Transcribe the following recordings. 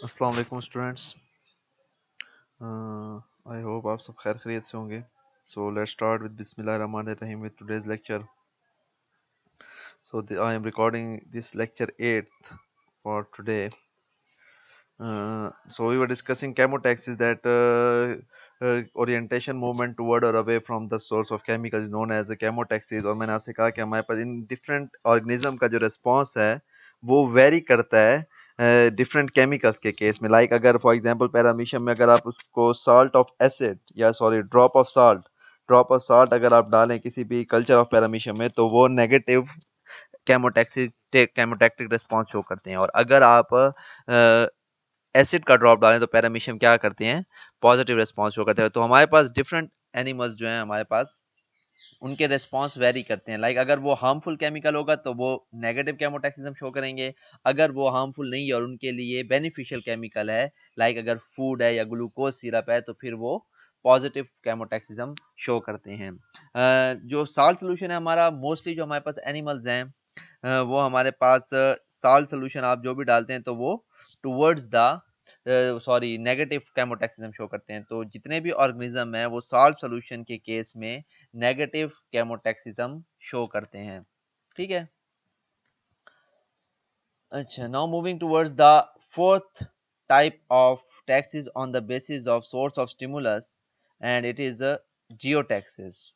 अस्सलाम वालेकुम students. I hope आप सब खैर खैरियत से होंगे। सो लेट्स स्टार्ट विद बिस्मिल्लाहिर्रहमानिर्रहीम with today's lecture. I am recording this lecture 8th for today. So we were discussing chemotaxis, that orientation movement toward or away from the source of chemicals is known as a chemotaxis. और मैंने आपसे कहा कि हमारे पास in different organism का जो response है वो वेरी करता है डिफरेंट केमिकल्स के केस में. लाइक अगर फॉर एग्जांपल पैरामीशियम में अगर आप उसको साल्ट ऑफ एसिड या सॉरी ड्रॉप ऑफ साल्ट अगर आप डालें किसी भी कल्चर ऑफ पैरामीशियम में तो वो नेगेटिव केमोटैक्टिक रिस्पॉन्स शो करते हैं. और अगर आप एसिड का ड्रॉप डालें तो पैरामीशियम क्या करते हैं, पॉजिटिव रिस्पॉन्स शो करते हैं. तो हमारे पास डिफरेंट एनिमल्स जो हैं हमारे पास उनके रिस्पॉन्स वेरी करते हैं. लाइक अगर वो हार्मफुल केमिकल होगा तो वो नेगेटिव केमोटैक्सिज्म शो करेंगे. अगर वो हार्मफुल नहीं है और उनके लिए बेनिफिशियल केमिकल है, लाइक अगर फूड है या ग्लूकोज सिरप है, तो फिर वो पॉजिटिव केमोटैक्सिज्म शो करते हैं. जो साल्ट सोल्यूशन है हमारा, मोस्टली जो हमारे पास एनिमल्स हैं वो हमारे पास साल्ट सोल्यूशन आप जो भी डालते हैं तो वो towards the negative chemotaxism show करते हैं. तो जितने भी ऑर्गेनिज्म है वो साल्ट सोल्यूशन के केस में नेगेटिव केमोटैक्सिज्म शो करते हैं. ठीक है. अच्छा, now moving towards the fourth type of taxes on the basis of source of stimulus, and it is geotaxes.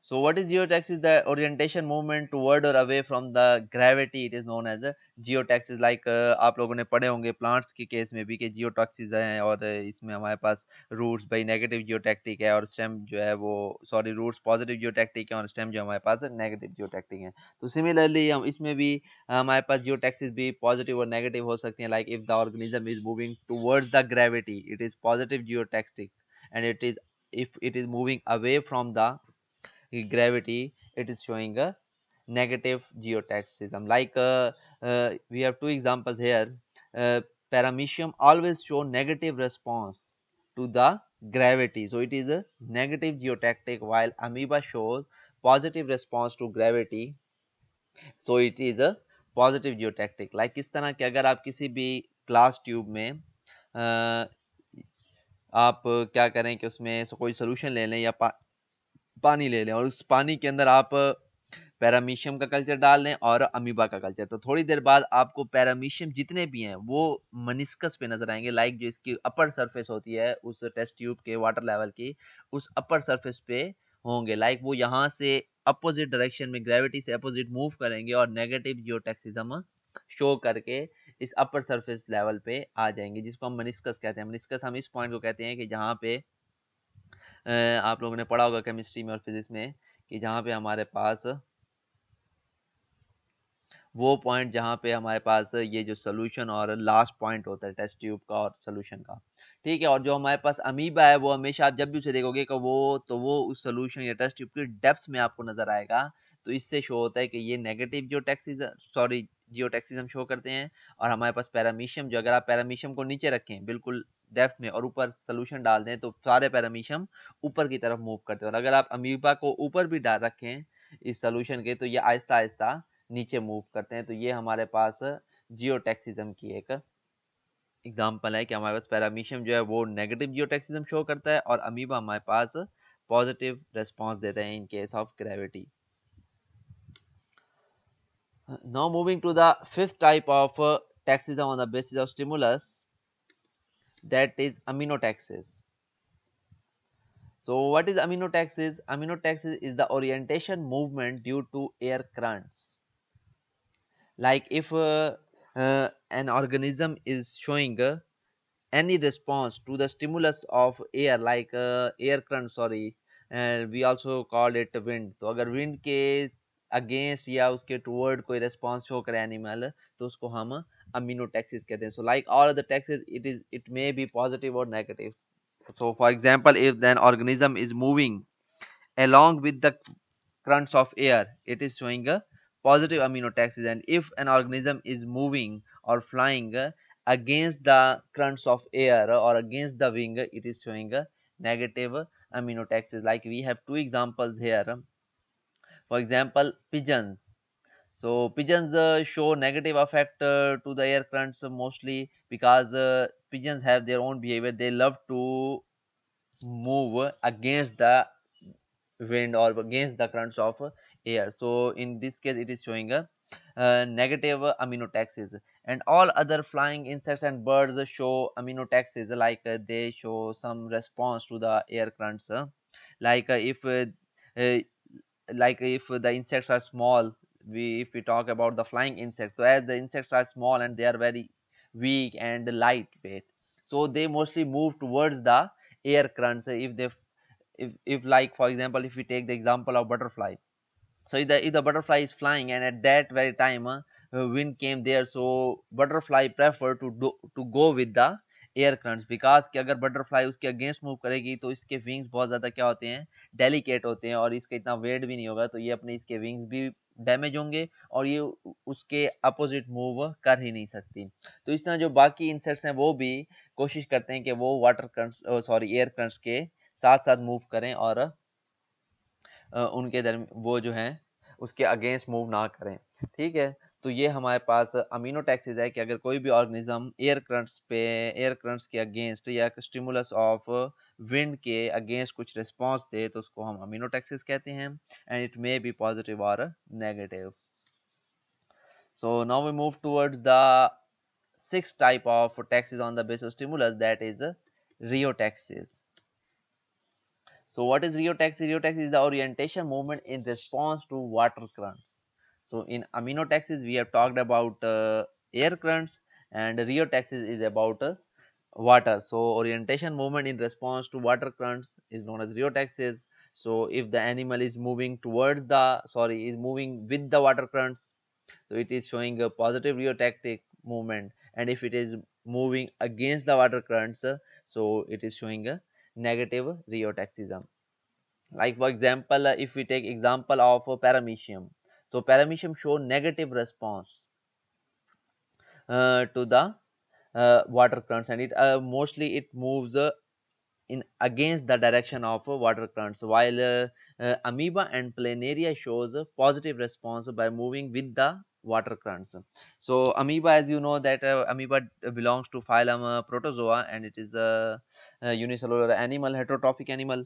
So what is geotaxis? The orientation movement toward or away from the gravity. It is known as a geotaxis. Like आप लोगों ने पढ़े होंगे plants के case में भी कि जियोटॉक्सिस हैं, और इसमें हमारे पास रूट्स भाई नेगेटिव जियोटैक्टिक है और स्टेम जो है वो रूट्स पॉजिटिव जियोटैक्टिक है और स्टेम जो हमारे पास नेगेटिव जियोटैक्टिक है. तो सिमिलरली हम इसमें भी हमारे पास जियोटैक्सिस भी पॉजिटिव और नेगेटिव हो सकती हैं. Like if the organism is moving towards the gravity it is positive geotactic, and it is if it is moving away from the gravity it is showing a negative geotaxism. Like we have two examples here. Paramecium always show negative response to the gravity, so it is a negative geotactic, while amoeba shows positive response to gravity, so it is a positive geotactic. Like इस तरह के अगर आप किसी भी glass tube में आप क्या करें कि उसमें कोई सोल्यूशन ले लें या पानी ले लें और उस पानी के अंदर आप पैरामीशियम का कल्चर डाल लें और अमीबा का कल्चर, तो थोड़ी देर बाद आपको पैरामीशियम जितने भी हैं वो मनिस्कस पे नजर आएंगे. लाइक जो इसकी अपर सरफेस होती है उस टेस्ट ट्यूब के वाटर लेवल की, उस अपर सरफेस पे होंगे. लाइक वो यहाँ से अपोजिट डायरेक्शन में ग्रेविटी से अपोजिट मूव करेंगे और नेगेटिव जियोटैक्सिज्म शो करके इस अपर सरफेस लेवल पे आ जाएंगे, जिसको हम मनिस्कस कहते हैं. मनिस्कस हम इस पॉइंट को कहते हैं कि जहाँ पे आप लोगों ने पढ़ा होगा केमिस्ट्री में और फिजिक्स में कि जहाँ पे हमारे पास वो पॉइंट जहाँ पे हमारे पास ये जो सोल्यूशन और लास्ट पॉइंट होता है टेस्ट ट्यूब का और सोल्यूशन का. ठीक है. और जो हमारे पास अमीबा है वो हमेशा आप जब भी उसे देखोगे कि वो उस सोल्यूशन या टेस्ट ट्यूब की डेप्थ में आपको नजर आएगा. तो इससे शो होता है कि ये नेगेटिव जियोटैक्सिज्म शो करते हैं. और हमारे पास पैरामीशियम, जो अगर आप पैरामीशियम को नीचे रखें बिल्कुल डेप्थ में और ऊपर सोल्यूशन डाल दें तो सारे पैरामीशियम ऊपर की तरफ मूव करते हैं. और अगर आप अमीबा को ऊपर भी डाल रखें इस सोल्यूशन के तो ये आहिस्ता आहिस्ता नीचे मूव करते हैं. तो ये हमारे पास जियोटैक्सिज्म की एक एग्जांपल है कि हमारे पास पैरामीशियम जो है वो नेगेटिव जियोटैक्सिज्म शो करता है और अमीबा हमारे पास पॉजिटिव रिस्पांस देते हैं in case of gravity. Now moving to the fifth type of taxism on the basis of stimulus, that is aminotaxis. So what is aminotaxis? Aminotaxis is the orientation movement due to air currents. Like if an organism is showing any response to the stimulus of air, like air current, we also call it wind. तो अगर wind के against या उसके toward कोई response show करे animal तो उसको हम aminotaxis कहते हैं. So like all other taxes it may be positive or negative. So for example, if an organism is moving along with the currents of air it is showing a positive aminotaxis, and if an organism is moving or flying against the currents of air or against the wing it is showing a negative aminotaxis. Like we have two examples here. For example, pigeons. So pigeons show negative effect to the air currents mostly because pigeons have their own behavior. They love to move against the wind or against the currents of air. So in this case it is showing a negative amino taxes, and all other flying insects and birds show amino taxes, like they show some response to the air currents, like uh, like if the insects are small, we if we talk about the flying insects, so as the insects are small and they are very weak and lightweight, so they mostly move towards the air currents. If they if like for example if we take the example of butterfly, so if the butterfly is flying and at that very time wind came there, so butterfly prefer to go with the air currents, because कि अगर butterfly उसके against move करेगी तो इसके wings बहुत ज़्यादा क्या होते हैं, डेलिकेट होते हैं, और इसका इतना वेट भी नहीं होगा, तो ये अपने इसके विंग्स भी डैमेज होंगे और ये उसके अपोजिट मूव कर ही नहीं सकती। तो इस तरह जो बाकी इंसेक्ट्स हैं वो भी कोशिश करते हैं कि वो water currents sorry air currents के साथ साथ मूव करें और उनके वो जो हैं उसके अगेंस्ट मूव ना करें। ठीक है, तो ये हमारे पास अमीनो टैक्सेस है कि अगर कोई भी ऑर्गेनिज्म एयर करंट्स के अगेंस्ट या स्टिमुलस ऑफ विंड के अगेंस्ट कुछ रिस्पांस दे तो उसको हम अमीनो टैक्सेस कहते हैं, and it may be positive और negative. So now we move towards the sixth type of taxes on the basis of stimulus, that is rheotaxis. So what is rheotaxis? Rheotaxis is the orientation movement in response to water currents. So in aminotaxis we have talked about air currents, and rheotaxis is about water. So orientation movement in response to water currents is known as rheotaxis. So if the animal is moving towards the is moving with the water currents, so it is showing a positive rheotactic movement, and if it is moving against the water currents, so it is showing a negative rheotaxism. Like for example if we take example of paramecium, so paramecium show negative response to the water currents, and it mostly it moves in against the direction of water currents, while amoeba and planaria shows a positive response by moving with the water currents. So amoeba, as you know that amoeba belongs to phylum protozoa, and it is a unicellular animal, heterotrophic animal.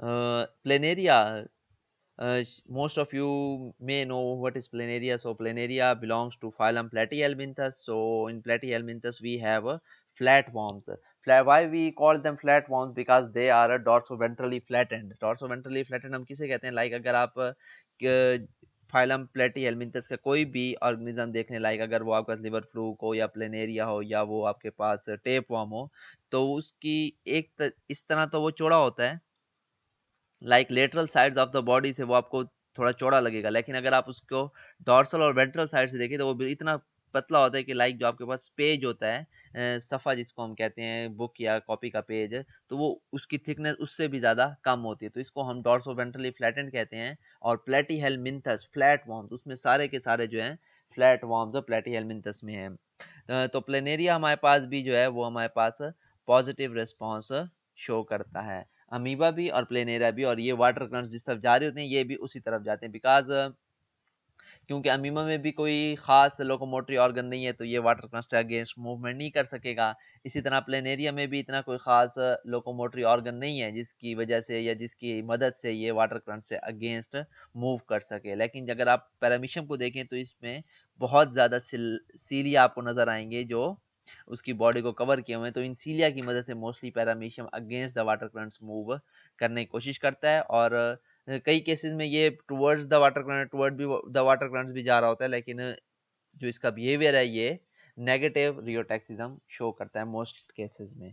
Planaria, most of you may know what is planaria. So planaria belongs to phylum Platyhelminthes. So in Platyhelminthes we have flatworms. Why we call them flatworms? Because they are dorsoventrally flattened. Dorsoventrally flattened हम किसे कहते हैं? Like अगर आप phylum प्लेटीहेल्मिंथस का कोई भी organism देखने लायक, अगर वो आपका लिवर फ्लूक हो या प्लेनेरिया हो या वो आपके पास टेप वर्म हो, तो उसकी इस तरह तो वो चौड़ा होता है, like lateral sides of the body से वो आपको थोड़ा चौड़ा लगेगा, लेकिन अगर आप उसको डॉर्सल और वेंट्रल साइड से देखें तो वो इतना पतला होता है कि लाइक जो आपके पास पेज होता है सफ़ा जिसको हम कहते हैं बुक या कॉपी का पेज, तो वो उसकी थिकनेस उससे भी ज़्यादा कम होती है, तो इसको हम डॉर्सो वेंट्रली फ्लैटेंड कहते हैं। और प्लेटीहेल्मिंथस फ्लैट वॉर्म्स, उसमें सारे के सारे जो हैं फ्लैट वॉर्म्स प्लेटीहेल्मिंथस में हैं। तो प्लेनेरिया हमारे पास भी जो है वो हमारे पास पॉजिटिव रिस्पॉन्स शो करता है, अमीबा भी और प्लेनेरिया भी, और ये वाटर करंट्स जिस तरफ जा रहे होते हैं ये भी उसी तरफ जाते हैं, बिकॉज क्योंकि अमीबा में भी कोई खास लोकोमोटरी ऑर्गन नहीं है, तो ये वाटर करंट्स के अगेंस्ट मूवमेंट नहीं कर सकेगा। इसी तरह प्लेनेरिया में भी इतना कोई खास लोकोमोटरी ऑर्गन नहीं है जिसकी वजह से या जिसकी मदद से ये वाटर करंट से अगेंस्ट मूव कर सके। लेकिन अगर आप पैरामीशियम को देखें तो इसमें बहुत ज़्यादा सीलिया आपको नजर आएंगे जो उसकी बॉडी को कवर किए हुए हैं, तो इन सीलिया की मदद से mostly paramecium against the water currents move करने की कोशिश करता है, और कई केसेस में ये towards the water current the water currents भी जा रहा होता है, लेकिन जो इसका बिहेवियर है ये नेगेटिव रियोटैक्सिज्म शो करता है मोस्ट केसेस में।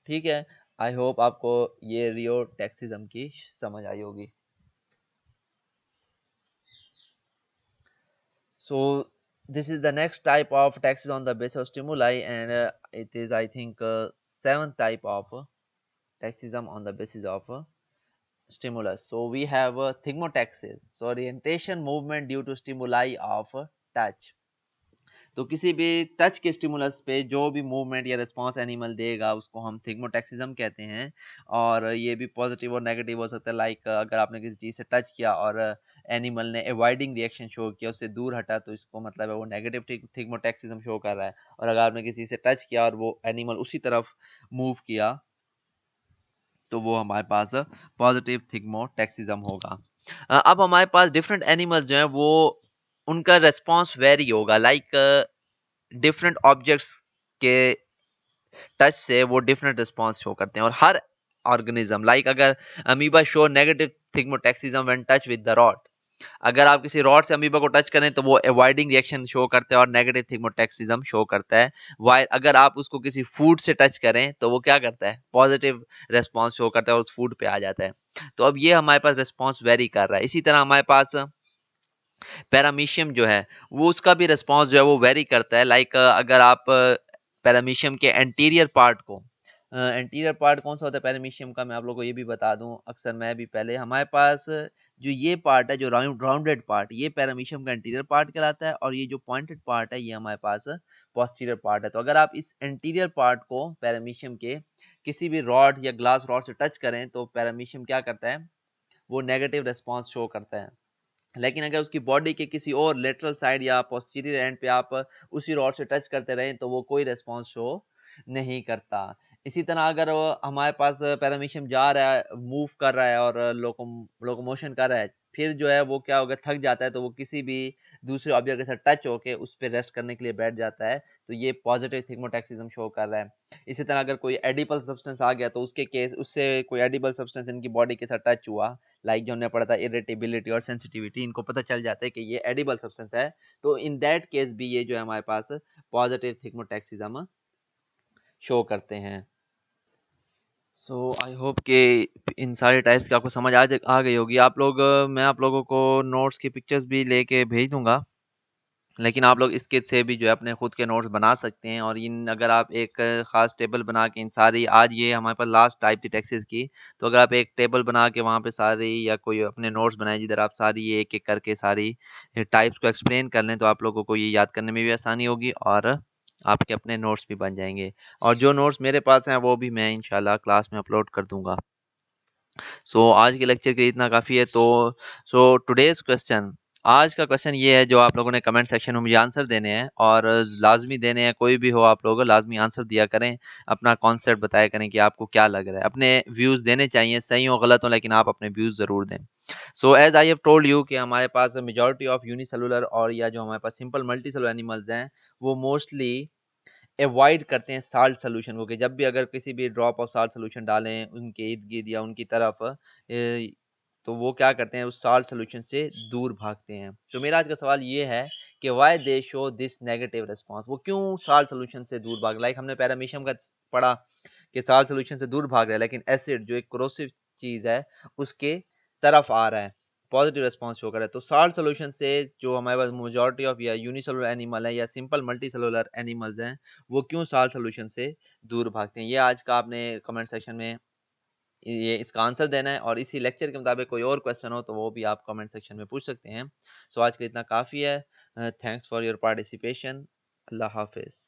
ठीक है, आई होप आपको ये रियोटैक्सिज्म की समझ आई होगी। So this is the next type of taxes on the basis of stimuli, and it is I think seventh type of taxism on the basis of stimulus. So we have thigmotaxis, so orientation movement due to stimuli of touch. तो किसी भी touch के stimulus पे जो भी movement या response animal देगा उसको हम थिग्मोटैक्सिज्म कहते हैं। और ये भी पॉजिटिव और नेगेटिव हो सकता है। लाइक अगर आपने किसी चीज़ से टच किया और एनिमल ने अवॉइडिंग रिएक्शन शो किया, उससे दूर हटा, तो इसको मतलब है वो नेगेटिव थिग्मोटैक्सिज्म शो कर रहा है। और अगर आपने किसी से टच किया और वो एनिमल उसी तरफ मूव किया तो वो हमारे पास पॉजिटिव थिग्मोटैक्सिज्म होगा। अब हमारे पास डिफरेंट एनिमल्स जो हैं वो उनका रेस्पॉन्स वेरी होगा। लाइक डिफरेंट ऑब्जेक्ट्स के टच से वो डिफरेंट रिस्पॉन्स शो करते हैं। और हर ऑर्गेनिज्म लाइक अगर amoeba show negative thigmotaxism when touch with the rod, अगर आप किसी रॉड से अमीबा को टच करें तो वो अवॉइडिंग रिएक्शन शो करता है और नेगेटिव थिग्मोटैक्सिज्म शो करता है। वाइल अगर आप उसको किसी फूड से टच करें तो वो क्या करता है, पॉजिटिव रेस्पॉन्स शो करता है और उस फूड पे आ जाता है। तो अब ये हमारे पास रेस्पॉन्स वेरी कर रहा है। इसी तरह हमारे पास पैरामीशियम जो है वो उसका भी रिस्पॉन्स जो है वो वेरी करता है। लाइक अगर आप पैरामीशियम के एंटीरियर पार्ट को, एंटीरियर पार्ट कौन सा होता है पैरामीशियम का, मैं आप लोगों को ये भी बता दूं, अक्सर मैं भी पहले, हमारे पास जो ये पार्ट है, जो राउंडेड पार्ट, ये पैरामीशियम का एंटीरियर पार्ट कहलाता है। और ये जो पॉइंटेड पार्ट है ये हमारे पास पोस्टीरियर पार्ट है। तो अगर आप इस एंटीरियर पार्ट को पैरामीशियम के किसी भी रॉड या ग्लास रॉड से टच करें तो पैरामीशियम क्या करता है, वो नेगेटिव रेस्पॉन्स शो करता है। लेकिन अगर उसकी बॉडी के किसी और लेटरल साइड या पोस्टीरियर एंड पे आप उसी रॉड से टच करते रहें तो वो कोई रेस्पॉन्स शो नहीं करता। इसी तरह अगर हमारे पास पैरामीशियम जा रहा है, मूव कर रहा है और लोकोमोशन कर रहा है, फिर जो है वो क्या होगा, थक जाता है, तो वो किसी भी दूसरे ऑब्जेक्ट के साथ टच होके उस पर रेस्ट करने के लिए बैठ जाता है। तो ये पॉजिटिव थिग्मोटैक्सिज्म शो कर रहा है। इसी तरह अगर कोई एडिबल सब्सटेंस आ गया तो उसके केस, उससे कोई एडिबल सब्सटेंस इनकी बॉडी के साथ टच हुआ, लाइक जो हमने पढ़ा था इरिटेबिलिटी और सेंसिटिविटी, इनको पता चल जाता है कि ये एडिबल सब्सटेंस है, तो इन दैट केस भी ये जो है हमारे पास पॉजिटिव थिग्मोटैक्सिज्म शो करते हैं। सो आई होप कि इन सारे टाइप्स की आपको समझ आ गई होगी। आप लोग मैं आप लोगों को नोट्स की पिक्चर्स भी लेके भेज दूंगा, लेकिन आप लोग इसके से भी जो है अपने खुद के नोट्स बना सकते हैं। और इन अगर आप एक खास टेबल बना के इन सारी, आज ये हमारे पास लास्ट टाइप थी टैक्सेस की, तो अगर आप एक टेबल बना के वहाँ पे सारी, या कोई अपने नोट्स बनाए जिधर आप सारी ये एक एक करके सारी टाइप्स को एक्सप्लेन कर लें, तो आप लोगों को ये याद करने में भी आसानी होगी और आपके अपने नोट्स भी बन जाएंगे। और जो नोट्स मेरे पास हैं वो भी मैं इंशाल्लाह क्लास में अपलोड कर दूंगा। सो आज के लेक्चर के लिए इतना काफ़ी है। तो सो टुडेज क्वेश्चन, आज का क्वेश्चन ये है जो आप लोगों ने कमेंट सेक्शन में मुझे आंसर देने हैं, और लाजमी देने हैं। कोई भी हो आप लोग लाजमी आंसर दिया करें, अपना कॉन्सेप्ट बताया करें कि आपको क्या लग रहा है। अपने व्यूज़ देने चाहिए, सही हो गलत हो, लेकिन आप अपने व्यूज़ ज़रूर दें। So as I have told you कि हमारे पास मेजॉरिटी ऑफ यूनिसेलुलर और या जो हमारे पास सिंपल मल्टीसेलुलर एनिमल्स हैं वो मोस्टली अवॉइड करते हैं साल्ट सोल्यूशन को, कि जब भी अगर किसी भी ड्रॉप ऑफ साल्ट सोल्यूशन डालें उनके इर्द गिर्द या उनकी तरफ, तो वो क्या करते हैं, उस साल्ट सोल्यूशन से दूर भागते हैं। तो मेरा आज का सवाल ये है कि why they show this negative response, वो क्यों साल्ट सोल्यूशन से दूर भाग, लाइक हमने पैरामीशियम का पढ़ा कि साल्ट सोल्यूशन से दूर भाग रहा है, लेकिन एसिड जो एक कोरोसिव चीज है उसके तरफ आ रहा है, पॉजिटिव रिस्पॉन्स शो कर रहा है। तो साल्ट सोल्यूशन से जो हमारे पास मेजॉरिटी ऑफ या यूनिसेलुलर एनिमल है या सिंपल मल्टीसेलुलर एनिमल्स हैं, वो क्यों साल्ट सोल्यूशन से दूर भागते हैं, ये आज का आपने कमेंट सेक्शन में ये इसका आंसर देना है। और इसी लेक्चर के मुताबिक कोई और क्वेश्चन हो तो वो भी आप कमेंट सेक्शन में पूछ सकते हैं। सो आज के लिए इतना काफ़ी है। Thanks for your participation. अल्लाह हाफिज़।